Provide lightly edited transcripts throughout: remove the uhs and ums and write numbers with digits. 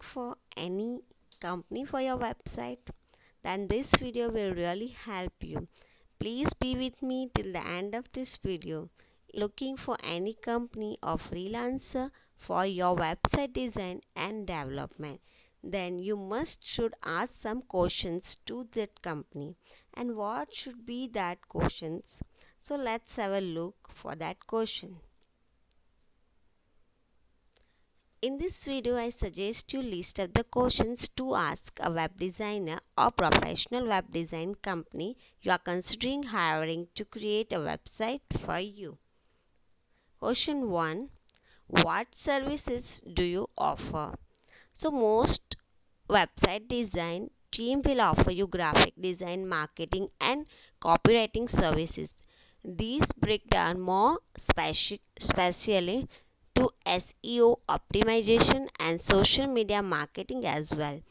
for any company for your website? Then this video will really help you. Please be with me till the end of this video. Looking for any company or freelancer for your website design and development, then you should ask some questions to that company. And what should be that questions? So let's have a look for that question. In this video, I suggest you list of the questions to ask a web designer or professional web design company you are considering hiring to create a website for you. Question 1. What services do you offer? So most website design team will offer you graphic design, marketing and copywriting services. These break down more specially to SEO optimization and social media marketing as well.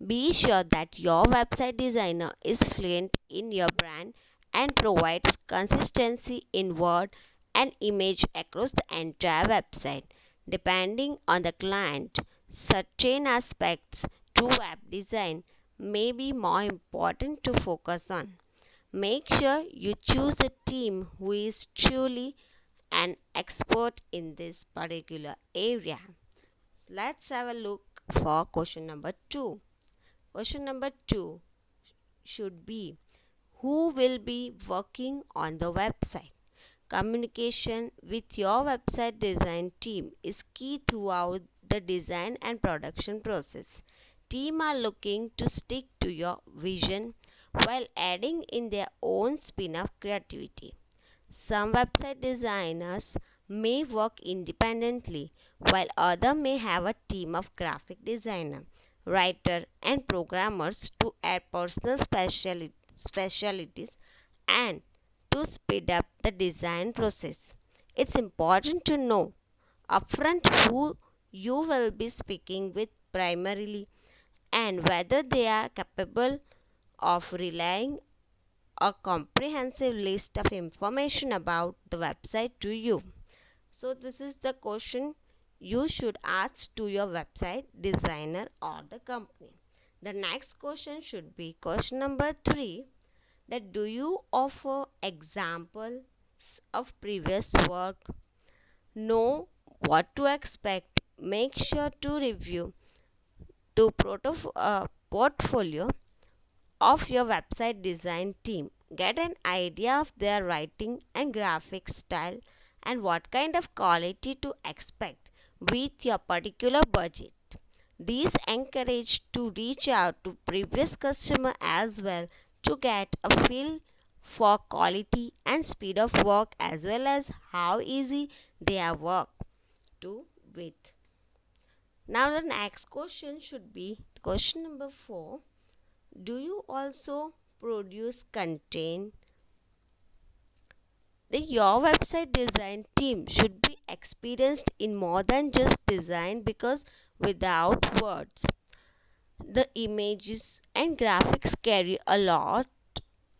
Be sure that your website designer is fluent in your brand and provides consistency in word and image across the entire website. Depending on the client, certain aspects to web design may be more important to focus on. Make sure you choose a team who is truly an expert in this particular area. Let's have a look for question number 2. Question number 2 should be, who will be working on the website? Communication with your website design team is key throughout the design and production process. Team are looking to stick to your vision while adding in their own spin of creativity. Some website designers may work independently, while others may have a team of graphic designer, writer, and programmers to add personal specialties and to speed up the design process. It's important to know upfront who you will be speaking with primarily and whether they are capable of relying a comprehensive list of information about the website to you. So this is the question you should ask to your website designer or the company. The next question should be question number 3, that do you offer examples of previous work? Know what to expect. Make sure to review to portfolio of your website design team. Get an idea of their writing and graphic style and what kind of quality to expect with your particular budget. These encourage to reach out to previous customer as well to get a feel for quality and speed of work as well as how easy they are work to with. Now the next question should be question number 4. Do you also produce content? Your website design team should be experienced in more than just design, because without words, the images and graphics carry a lot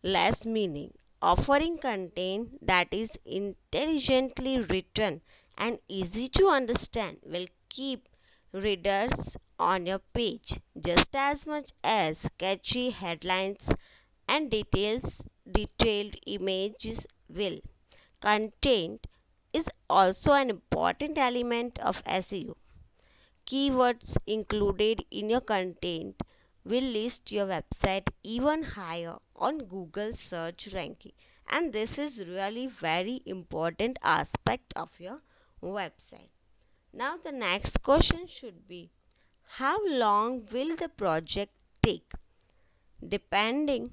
less meaning. Offering content that is intelligently written and easy to understand will keep readers on your page just as much as catchy headlines and detailed images will. Content is also an important element of SEO. Keywords included in your content will list your website even higher on Google search ranking, and this is really very important aspect of your website. Now the next question should be, how long will the project take? Depending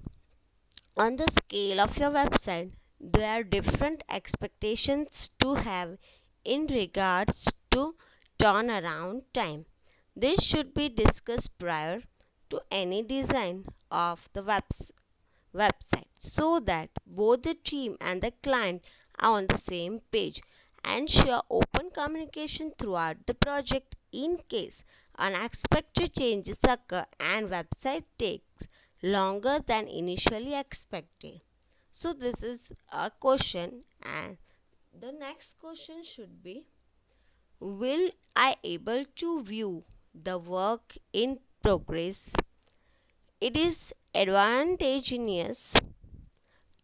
on the scale of your website, there are different expectations to have in regards to turnaround time. This should be discussed prior to any design of the website so that both the team and the client are on the same page. Ensure open communication throughout the project in case unexpected changes occur and website takes longer than initially expected. So this is a question, and the next question should be, will I able to view the work in progress. It is advantageous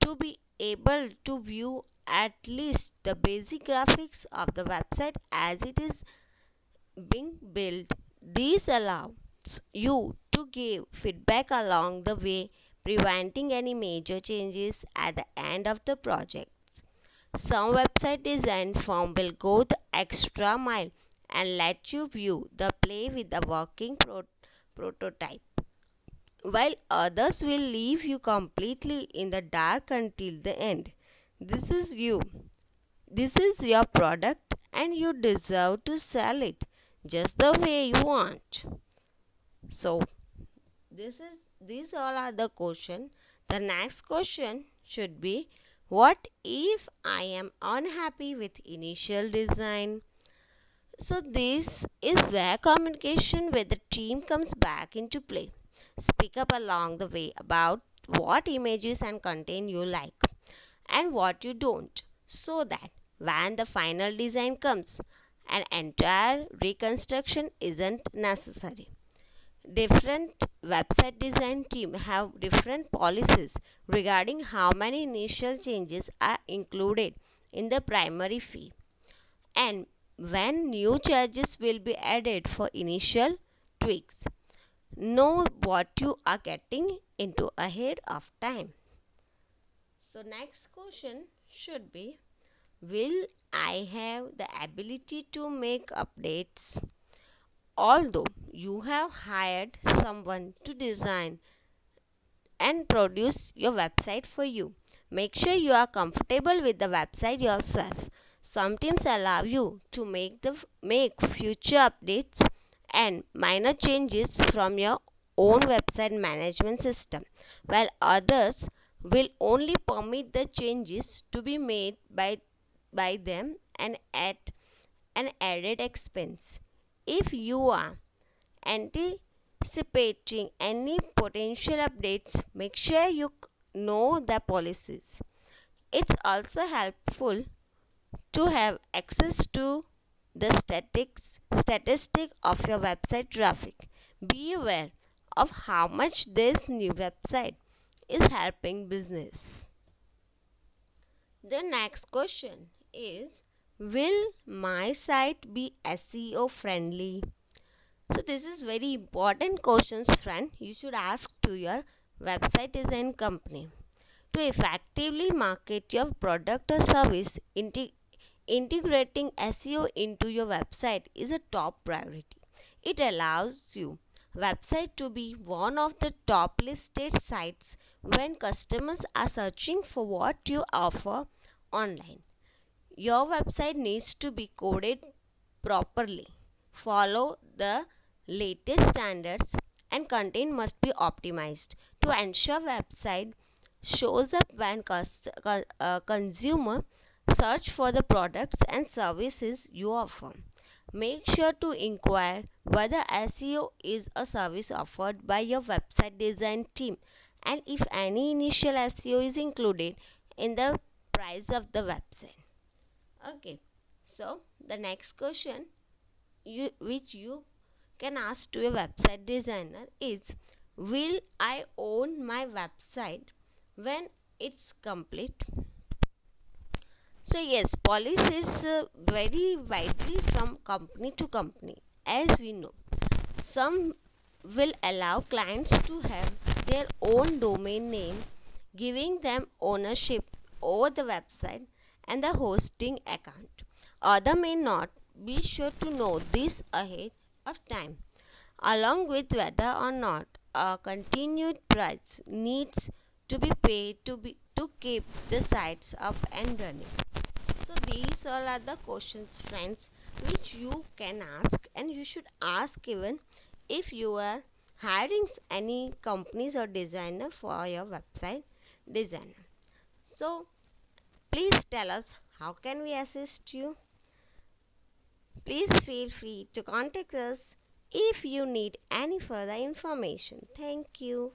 to be able to view at least the basic graphics of the website as it is being built. This allows you to give feedback along the way, preventing any major changes at the end of the project. Some website design firm will go the extra mile and let you view the play with the working prototype, while others will leave you completely in the dark until the end. This is you. This is your product and you deserve to sell it just the way you want. So these all are the question. The next question should be, what if I am unhappy with initial design? So this is where communication with the team comes back into play. Speak up along the way about what images and content you like and what you don't, so that when the final design comes, an entire reconstruction isn't necessary. Different website design teams have different policies regarding how many initial changes are included in the primary fee and when new charges will be added for initial tweaks. Know what you are getting into ahead of time. So next question should be, will I have the ability to make updates? Although you have hired someone to design and produce your website for you, make sure you are comfortable with the website yourself. Some teams allow you to make future updates and minor changes from your own website management system, while others will only permit the changes to be made by them and at an added expense. If you are anticipating any potential updates, make sure you know the policies. It's also helpful to have access to the statistic of your website traffic. Be aware of how much this new website is helping business. The next question is, will my site be SEO friendly? So this is very important questions, friend. You should ask to your website design company. To effectively market your product or service, integrating SEO into your website is a top priority. It allows your website to be one of the top listed sites when customers are searching for what you offer online. Your website needs to be coded properly, follow the latest standards, and content must be optimized to ensure website shows up when consumer search for the products and services you offer. Make sure to inquire whether SEO is a service offered by your website design team and if any initial SEO is included in the price of the website. Okay, so the next question which you can ask to a website designer is, will I own my website when it's complete? So yes, policies vary widely from company to company. As we know, some will allow clients to have their own domain name, giving them ownership over the website and the hosting account. Other may not. Be sure to know this ahead of time, along with whether or not a continued price needs to be paid to keep the sites up and running. So these all are the questions, friends, which you can ask, and you should ask even if you are hiring any companies or designer for your website designer. So please tell us, how can we assist you? Please feel free to contact us if you need any further information. Thank you.